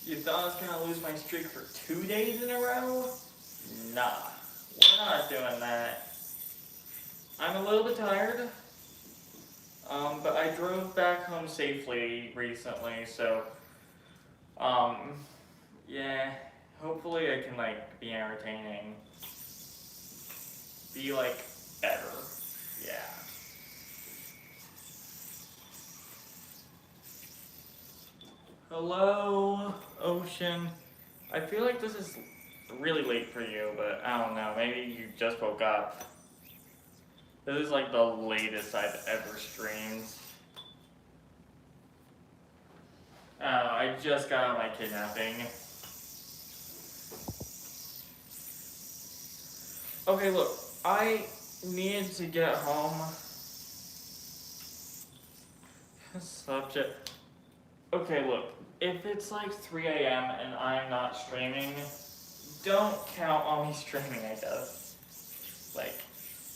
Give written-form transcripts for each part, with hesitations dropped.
You thought I was gonna lose my streak for 2 days in a row? Nah, we're not doing that. I'm a little bit tired, but I drove back home safely recently, so, um, yeah, hopefully I can, like, be entertaining. Be, like, better. Yeah. Hello, Ocean. I feel like this is really late for you, but I don't know. Maybe you just woke up. This is like the latest I've ever streamed. I just got out of my kidnapping. Okay, look. I needed to get home. Subject. Okay, look. If it's like 3 a.m. and I'm not streaming, don't count on me streaming, I guess. Like,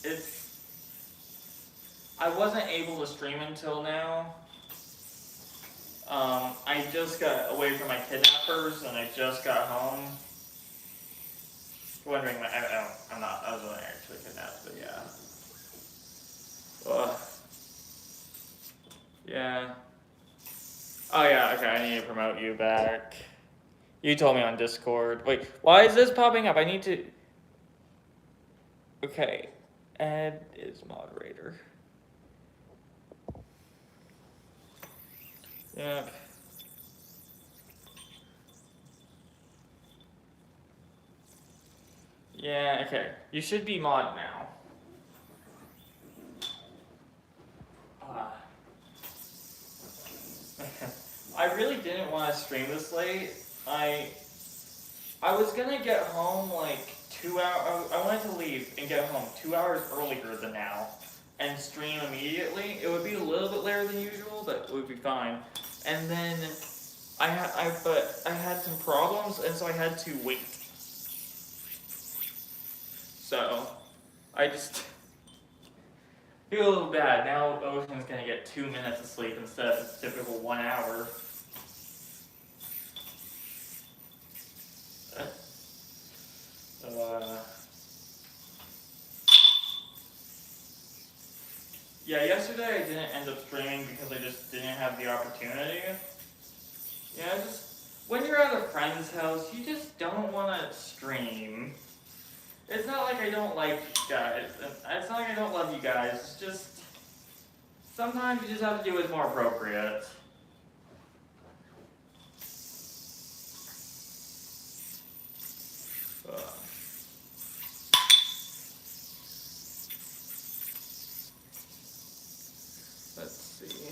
it's... I wasn't able to stream until now. I just got away from my kidnappers and I just got home. Wondering, I'm not, I wasn't actually kidnapped, but yeah. Ugh. Yeah. Oh yeah, okay, I need to promote you back. You told me on Discord. Wait, why is this popping up? I need to... Okay. Ed is moderator. Yep. Yeah, okay. You should be mod now. I really didn't want to stream this late. I was gonna get home like 2 hours. I wanted to leave and get home 2 hours earlier than now and stream immediately. It would be a little bit later than usual, but it would be fine. And then I had some problems, and so I had to wait. So I just feel a little bad. Now Ocean's gonna get 2 minutes of sleep instead of its typical 1 hour. Yeah, yesterday I didn't end up streaming because I just didn't have the opportunity. Yeah, when you're at a friend's house, you just don't want to stream. It's not like I don't like you guys. It's not like I don't love you guys. It's just sometimes you just have to do what's more appropriate. Let's see.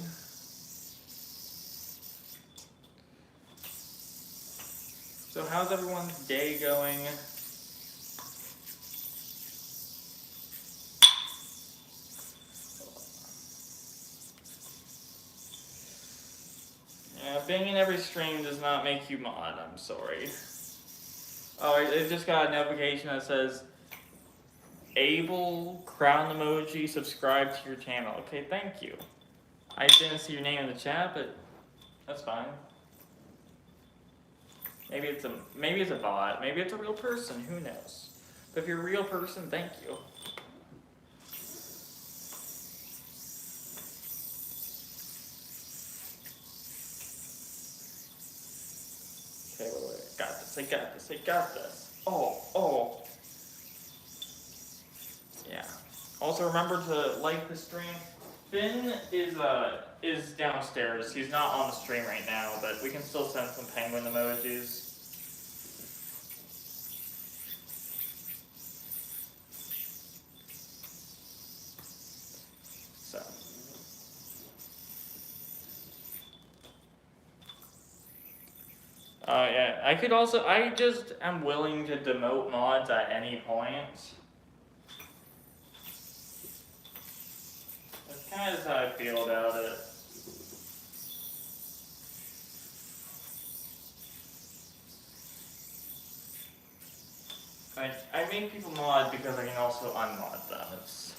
So how's everyone's day going? Yeah, being in every stream does not make you mod, I'm sorry. Oh, I just got a notification that says Abel, crown emoji, subscribe to your channel. Okay, thank you. I didn't see your name in the chat, but that's fine. Maybe it's a bot. Maybe it's a real person. Who knows? But if you're a real person, thank you. Okay, wait. I got this. Oh. Yeah. Also remember to like the stream. Finn is downstairs. He's not on the stream right now, but we can still send some penguin emojis. So. Yeah, I just am willing to demote mods at any point. That's kind of how I feel about it. I make people mod because I can also unmod them. It's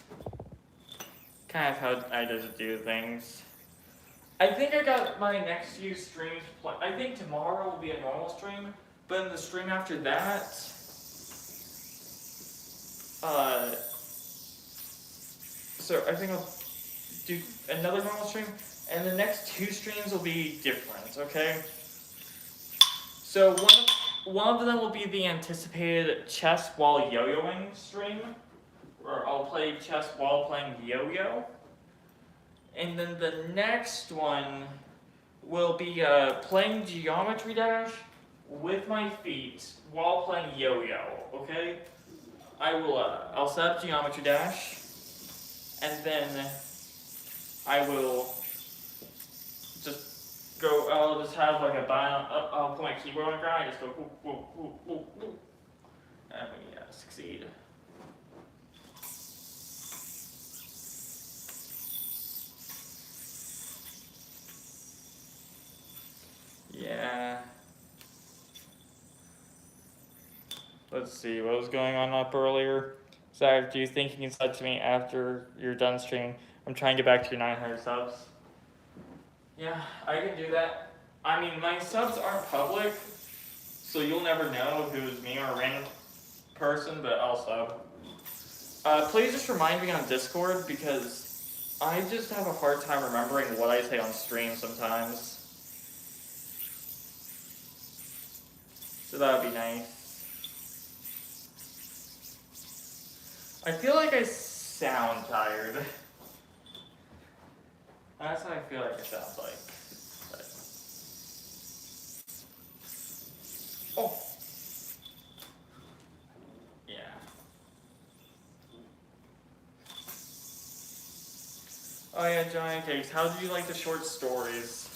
kind of how I just do things. I think I got my next few streams. I think tomorrow will be a normal stream, but in the stream after that, so I think I'll do another normal stream, and the next 2 streams will be different. Okay. So one of them will be the anticipated chess while yo-yoing stream, where I'll play chess while playing yo-yo. And then the next one will be playing Geometry Dash with my feet while playing yo-yo, okay? I'll set up Geometry Dash, and then I will just go, I'll just have like a button, I'll put my keyboard on the ground, I just go, woo, woo, woo, woo, woo, and we succeed. Yeah. Let's see, what was going on up earlier? Zach, do you think you can sub to me after you're done streaming? I'm trying to get back to your 900 subs. Yeah, I can do that. I mean, my subs aren't public, so you'll never know if it was me or a random person, but I'll sub. Please just remind me on Discord, because I just have a hard time remembering what I say on stream sometimes. So that would be nice. I feel like I sound tired. That's what I feel like it sounds like. But... oh! Yeah. Oh yeah, Giant Cakes, how did you like the short stories?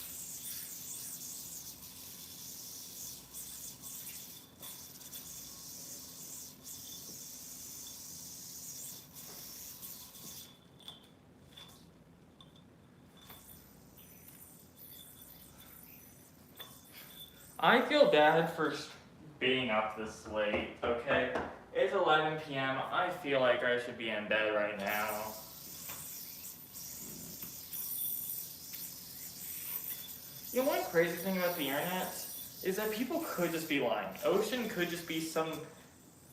I feel bad for being up this late, okay? It's 11 p.m. I feel like I should be in bed right now. You know one crazy thing about the internet is that people could just be lying. Ocean could just be some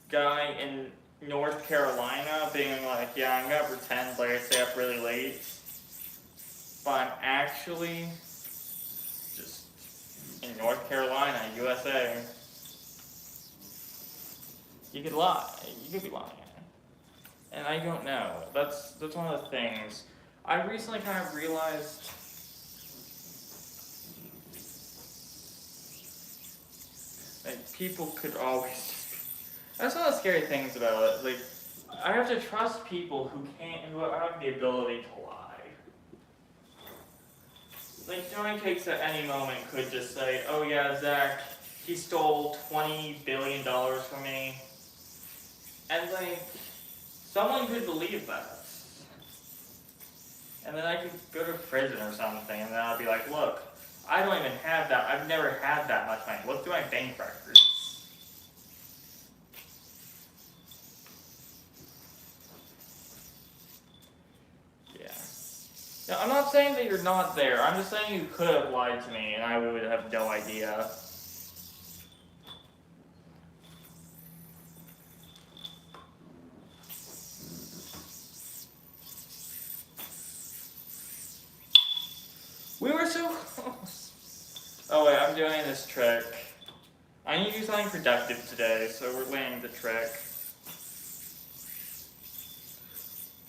guy in North Carolina being like, yeah, I'm gonna pretend like I stay up really late, but I'm actually just in North Carolina, USA. You could lie. You could be lying. And I don't know. That's one of the things. I recently kind of realized that people could always just be... That's one of the scary things about it. Like, I have to trust people who have the ability to lie. Like, Johnny Cakes at any moment could just say, oh yeah, Zach, he stole $20 billion from me. And like, someone could believe that. And then I could go to prison or something, and then I'd be like, look, I don't even have that, I've never had that much money. Look through my bank records. Yeah. Now, I'm not saying that you're not there, I'm just saying you could have lied to me, and I would have no idea. We were so close. Oh wait, I'm doing this trick. I need to do something productive today, so we're laying the trick.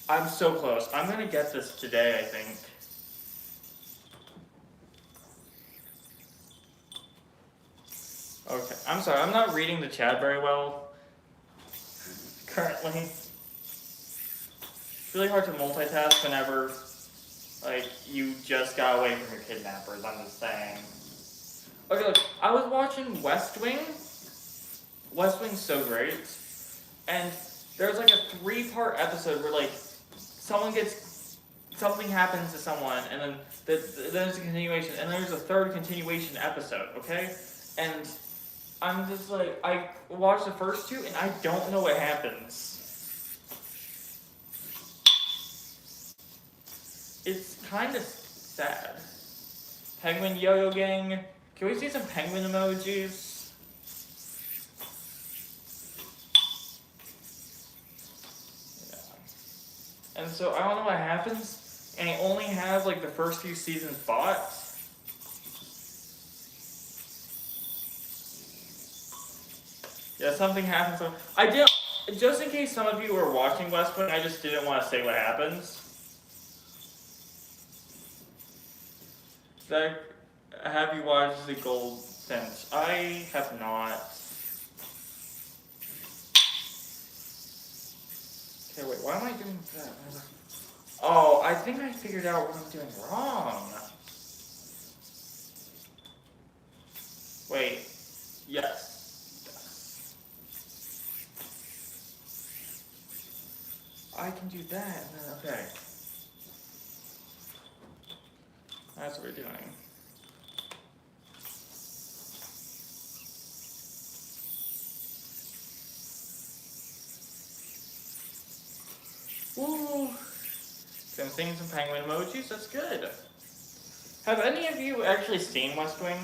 I'm so close. I'm gonna get this today, I think. Okay, I'm sorry, I'm not reading the chat very well currently. It's really hard to multitask whenever like you just got away from your kidnappers, I'm just saying. Okay, look, I was watching West Wing. West Wing's so great. And there's like a 3-part episode where like something happens to someone, and then there's a continuation, and there's a 3rd continuation episode, okay? And I'm just like, I watched the first 2, and I don't know what happens. It's kind of sad. Penguin Yo-Yo Gang. Can we see some penguin emojis? Yeah. And so I don't know what happens, and I only have like the first few seasons bought. Yeah, something happens. So I did, just in case some of you are watching West Wing, I just didn't want to say what happens. Have you watched The Gold Finch? I have not. Okay, wait, why am I doing that? Oh, I think I figured out what I'm doing wrong. Wait, yes. I can do that, okay. That's what we're doing. Woo! So I'm seeing some penguin emojis, that's good. Have any of you actually seen West Wing?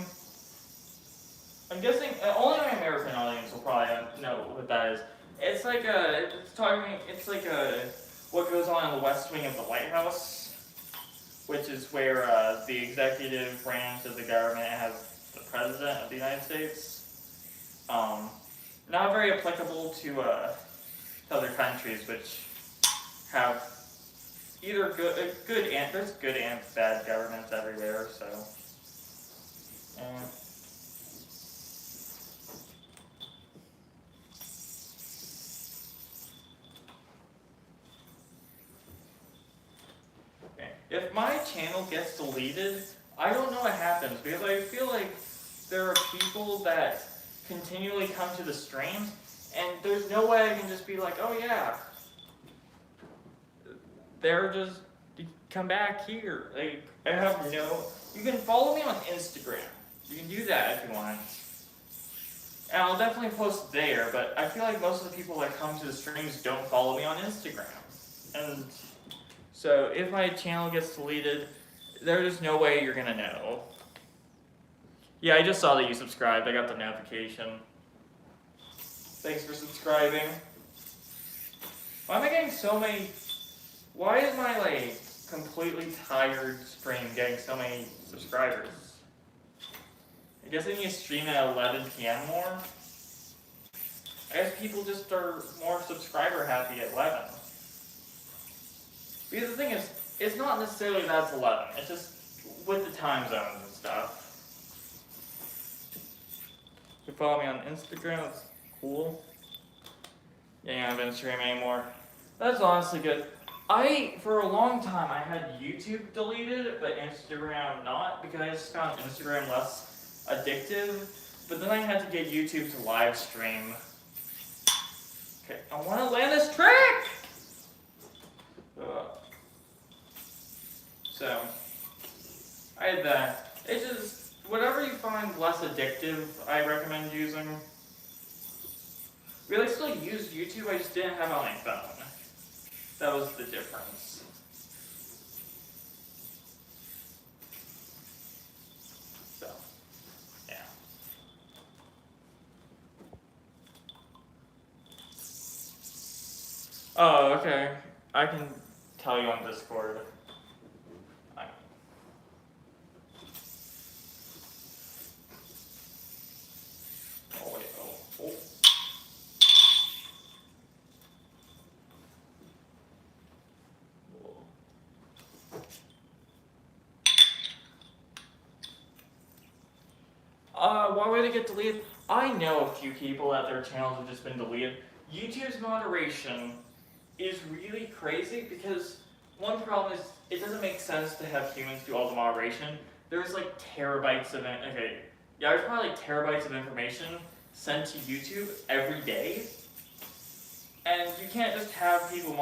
I'm guessing only my American audience will probably know what that is. It's like what goes on in the West Wing of the White House, which is where the executive branch of the government has the president of the United States. Not very applicable to other countries, which have either there's good and bad governments everywhere. So, okay. If my channel gets deleted, I don't know what happens because I feel like there are people that continually come to the streams, and there's no way I can just be like, oh yeah. They're just, come back here. Like, I have no, you can follow me on Instagram. You can do that if you want. And I'll definitely post there, but I feel like most of the people that come to the streams don't follow me on Instagram. And so if my channel gets deleted, there's no way you're gonna know. Yeah, I just saw that you subscribed. I got the notification. Thanks for subscribing. Why am I getting so many... Why is my, like, completely tired stream getting so many subscribers? I guess I need to stream at 11 p.m. more? I guess people just are more subscriber happy at 11. Because the thing is, it's not necessarily that it's 11, it's just with the time zones and stuff. You follow me on Instagram, that's cool. Yeah, I don't have Instagram anymore. That's honestly good. For a long time, I had YouTube deleted, but Instagram not, because I just found Instagram less addictive. But then I had to get YouTube to live stream. Okay, I want to land this trick! So, I had that. It's just, whatever you find less addictive, I recommend using. I still use YouTube, I just didn't have it on my phone. That was the difference. So, yeah. Oh, okay. I can tell you on Discord. Oh, wait, oh. Why would it get deleted? I know a few people that their channels have just been deleted. YouTube's moderation is really crazy because one problem is it doesn't make sense to have humans do all the moderation. There's like terabytes of there's probably like terabytes of information sent to YouTube every day, and you can't just have people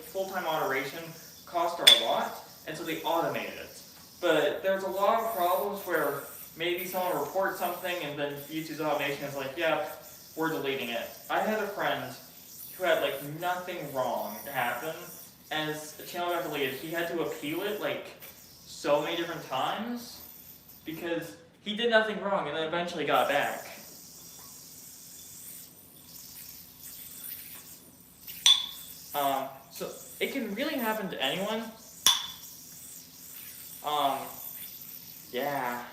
full-time moderation cost a lot, and so they automated it. But there's a lot of problems where maybe someone reports something and then YouTube's automation is like, yeah, we're deleting it. I had a friend who had like nothing wrong happen, and his channel got deleted. He had to appeal it like so many different times, because he did nothing wrong and then eventually got back. So it can really happen to anyone. Yeah.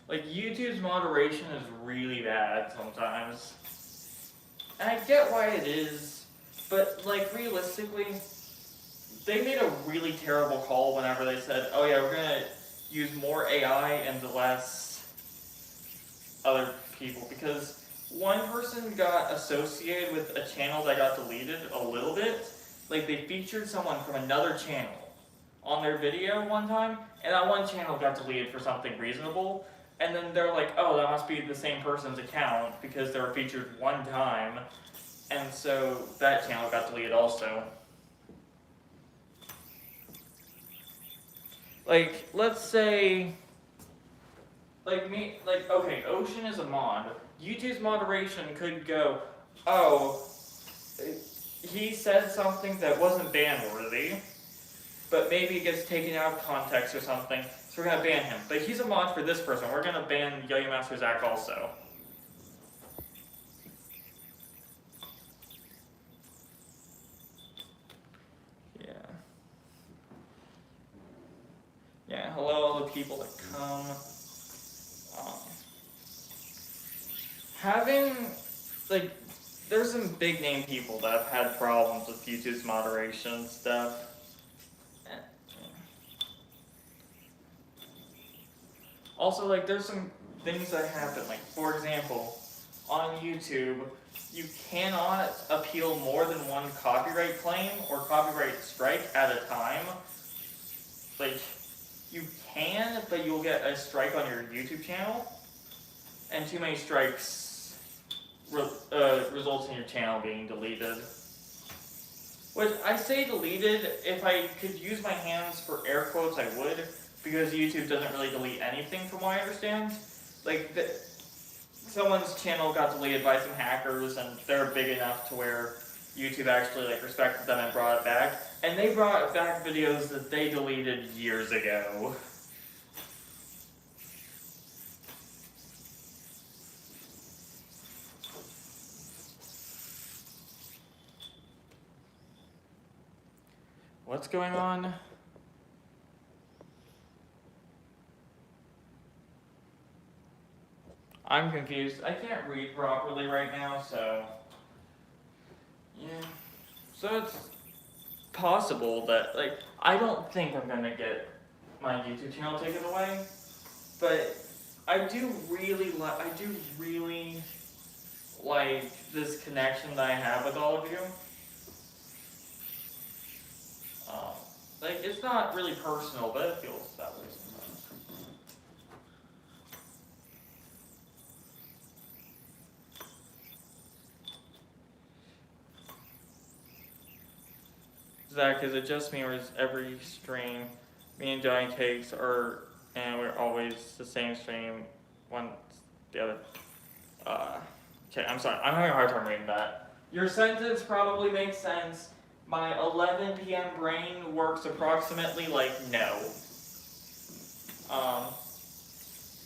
Like, YouTube's moderation is really bad sometimes. And I get why it is, but, like, realistically, they made a really terrible call whenever they said, oh yeah, we're gonna use more AI and less other people, because one person got associated with a channel that got deleted a little bit. Like, they featured someone from another channel on their video one time, and that one channel got deleted for something reasonable, and then they're like, oh, that must be the same person's account because they were featured one time, and so that channel got deleted also. Like, let's say, okay, Ocean is a mod. YouTube's moderation could go, oh, he said something that wasn't ban-worthy, but maybe it gets taken out of context or something, so we're gonna ban him. But he's a mod for this person, we're gonna ban Yo-Yo-Master Zach also. Yeah, hello all the people that come. Like, there's some big name people that have had problems with YouTube's moderation stuff. Also, like, there's some things that happen. Like, for example, on YouTube, you cannot appeal more than one copyright claim or copyright strike at a time. Like, you can, but you'll get a strike on your YouTube channel, and too many strikes results in your channel being deleted. Which, I say deleted, if I could use my hands for air quotes, I would, because YouTube doesn't really delete anything from what I understand. Like, someone's channel got deleted by some hackers, and they're big enough to where YouTube actually, like, respected them and brought it back. And they brought back videos that they deleted years ago. What's going on? I'm confused. I can't read properly right now, so yeah. So it's possible that, like, I don't think I'm gonna get my YouTube channel taken away, but I do really like this connection that I have with all of you. Like, it's not really personal, but it feels that way sometimes. Zach, is it just me or is every stream me and Johnny takes or and we're always the same stream one the other? Okay, I'm sorry. I'm having a hard time reading that. Your sentence probably makes sense. My 11 p.m. brain works approximately like no.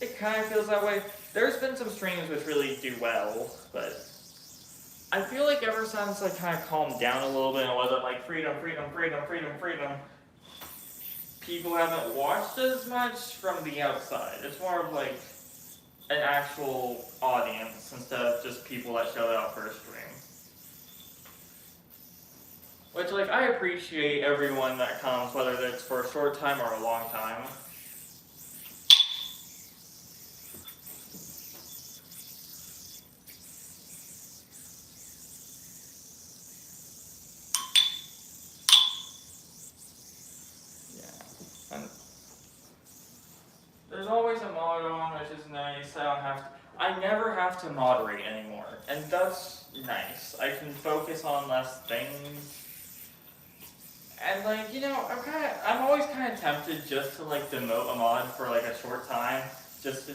It kind of feels that way. There's been some streams which really do well, but I feel like ever since I kind of calmed down a little bit and wasn't like freedom, people haven't watched as much from the outside. It's more of like an actual audience instead of just people that showed up for a stream. Which, like, I appreciate everyone that comes, whether it's for a short time or a long time. Yeah. And there's always a mod on, which is nice. I never have to moderate anymore, and that's nice. I can focus on less things. And, like, you know, I'm always kind of tempted just to, like, demote a mod for, like, a short time, just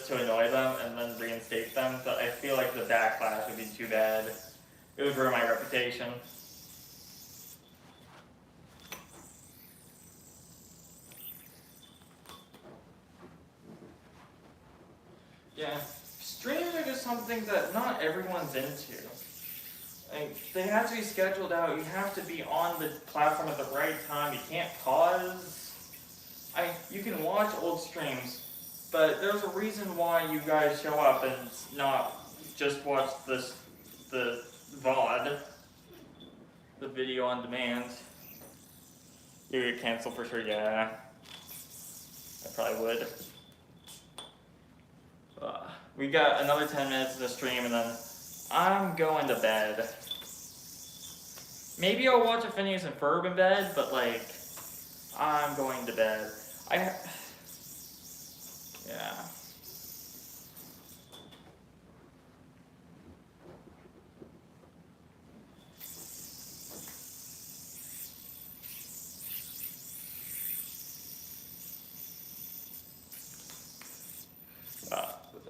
to annoy them and then reinstate them, but I feel like the backlash would be too bad. It would ruin my reputation. Yeah, streams are just something that not everyone's into. Like, they have to be scheduled out. You have to be on the platform at the right time. You can't pause. You can watch old streams, but there's a reason why you guys show up and not just watch the VOD, the video on demand. You get canceled for sure. Yeah, I probably would. We got another 10 minutes of the stream, and then I'm going to bed. Maybe I'll watch a Phineas and Ferb in bed, but like, I'm going to bed. Yeah.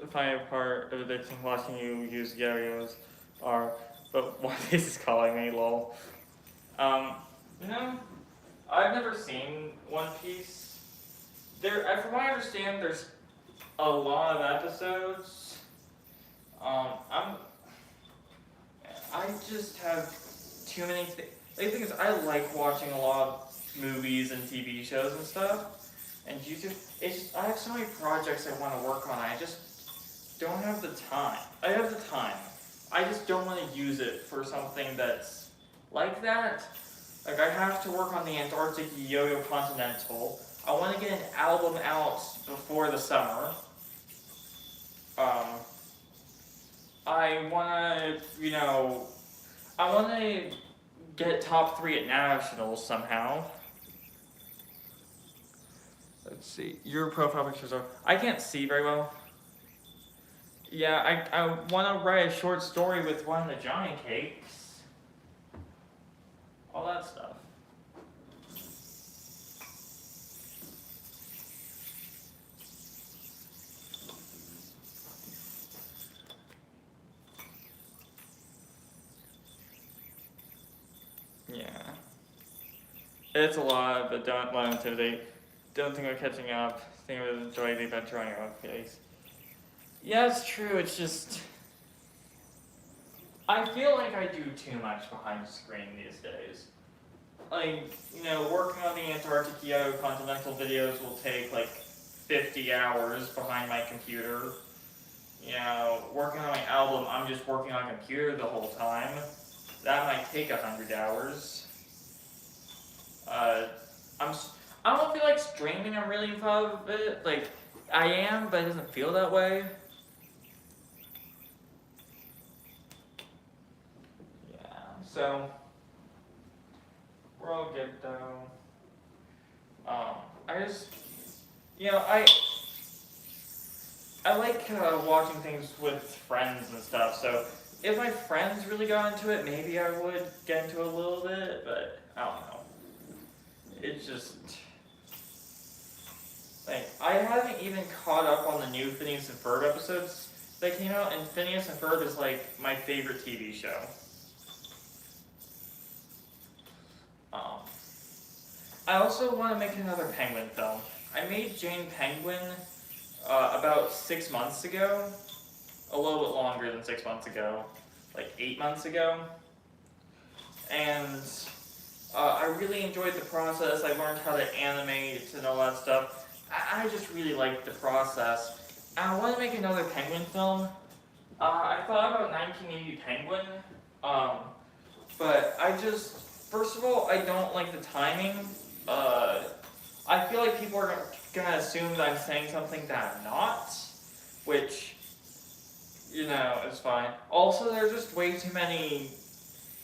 The funny part of addicting watching you use yo-yos are, but one face is calling me, lol. You know, I've never seen One Piece. From what I understand, there's a lot of episodes. I just have too many things. The thing is, I like watching a lot of movies and TV shows and stuff. And YouTube, I have so many projects I want to work on. I just don't have the time. I have the time. I just don't want to use it for something that's like that. Like, I have to work on the Antarctic Yo-Yo Continental. I want to get an album out before the summer. I want to get top 3 at nationals somehow. Let's see. Your profile pictures are... I can't see very well. Yeah, I want to write a short story with one of the Johnny Cakes. All that stuff. Yeah. It's a lot, but don't let it intimidate. Don't think of catching up. Think of enjoy the adventure on your own pace. Yeah, it's true. It's just... I feel like I do too much behind the screen these days. Like, working on the Antarctic Yo Continental videos will take like 50 hours behind my computer. Working on my album, I'm just working on a computer the whole time. That might take 100 hours. I don't feel like streaming. I'm really in favor of it. Like, I am, but it doesn't feel that way. Yeah, so we're all good though. I like watching things with friends and stuff. So if my friends really got into it, maybe I would get into it a little bit, but I don't know. It's just, like, I haven't even caught up on the new Phineas and Ferb episodes that came out, and Phineas and Ferb is like my favorite TV show. I also want to make another Penguin film. I made Jane Penguin about 6 months ago. A little bit longer than 6 months ago. Like 8 months ago. And I really enjoyed the process. I learned how to animate and all that stuff. I just really liked the process. And I want to make another Penguin film. I thought about 1980 Penguin. But first of all, I don't like the timing. I feel like people are gonna assume that I'm saying something that I'm not, which, is fine. Also, there's just way too many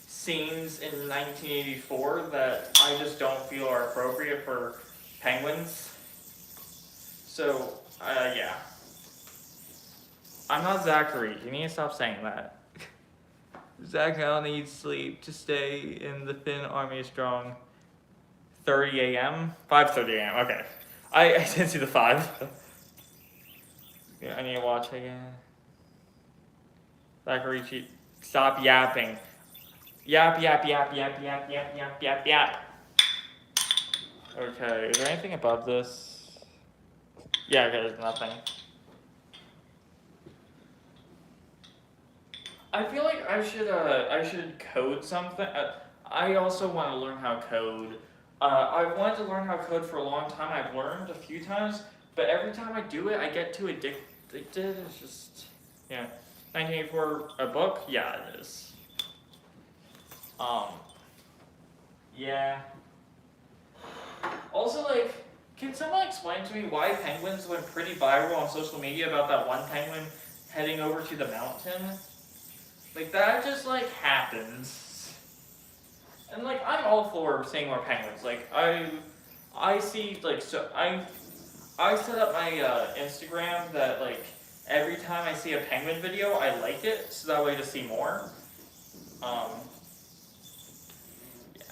scenes in 1984 that I just don't feel are appropriate for penguins. So, yeah. I'm not Zachary. You need to stop saying that. Zachary needs sleep to stay in the Finn army strong. 30 a.m.? 5:30 a.m. Okay. I didn't see the 5. Yeah, I need to watch again. Zachary, stop yapping. Yap, yap, yap, yap, yap, yap, yap, yap, yap. Okay, is there anything above this? Yeah, okay, there's nothing. I feel like I should code something. I also want to learn how to code. I've wanted to learn how to code for a long time. I've learned a few times, but every time I do it, I get too addicted. It's just, yeah. 1984, a book? Yeah, it is. Um, yeah. Also, like, can someone explain to me why penguins went pretty viral on social media about that one penguin heading over to the mountain? Like, that just, like, happens. And, like, I'm all for seeing more penguins. Like, I see, like, so, I set up my, Instagram that, like, every time I see a penguin video, I like it, so that way to see more. Um, yeah.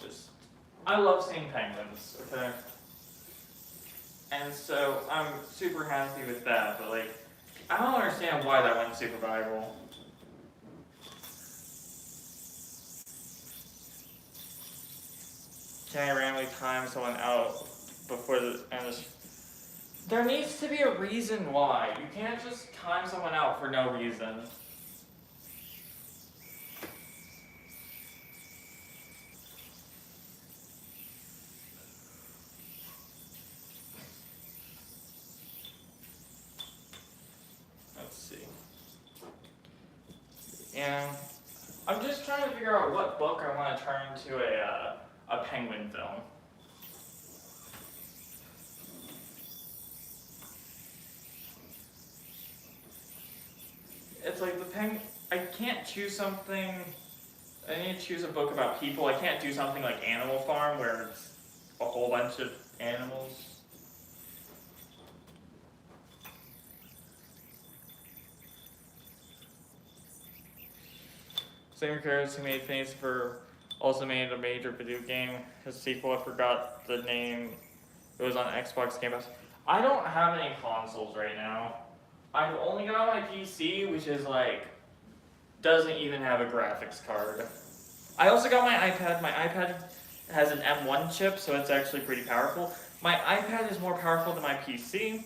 Just, I love seeing penguins, okay? And so, I'm super happy with that, but, like, I don't understand why that went super viral. Can I randomly time someone out before the end of There needs to be a reason why. You can't just time someone out for no reason. Let's see. Yeah. I'm just trying to figure out what book I want to turn into a penguin film. It's like I can't choose something. I need to choose a book about people. I can't do something like Animal Farm where it's a whole bunch of animals. Same creators who made Phineas for also made a major video game. His sequel, I forgot the name. It was on Xbox Game Pass. I don't have any consoles right now. I've only got my PC, which is like doesn't even have a graphics card. I also got my iPad. My iPad has an M1 chip, so it's actually pretty powerful. My iPad is more powerful than my PC.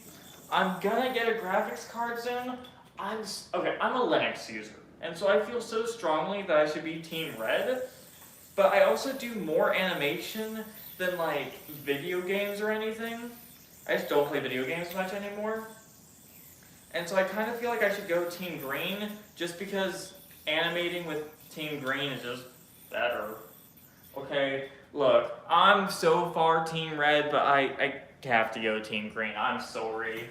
I'm gonna get a graphics card soon. I'm a Linux user, and so I feel so strongly that I should be Team Red. But I also do more animation than like video games or anything. I just don't play video games much anymore. And so I kind of feel like I should go Team Green just because animating with Team Green is just better. Okay, look, I'm so far Team Red, but I have to go Team Green. I'm sorry.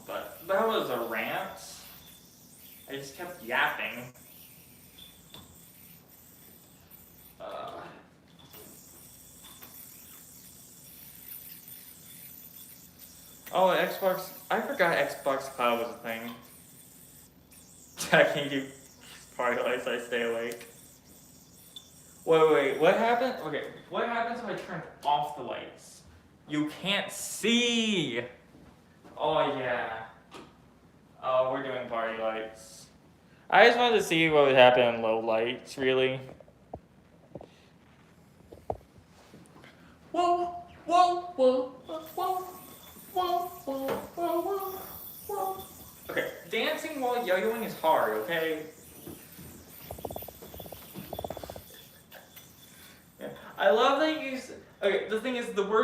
But that was a rant. I just kept yapping. Oh, Xbox. I forgot Xbox Cloud was a thing. Checking you party lights, I stay awake. Wait, what happened? Okay, what happens if I turn off the lights? You can't see! Oh, yeah. Oh, we're doing party lights. I just wanted to see what would happen in low lights, really. Whoa, whoa, whoa, whoa, whoa, whoa, whoa, whoa. Okay, dancing while yo-yoing is hard, okay? Yeah. I love that you use. Okay, the thing is, the word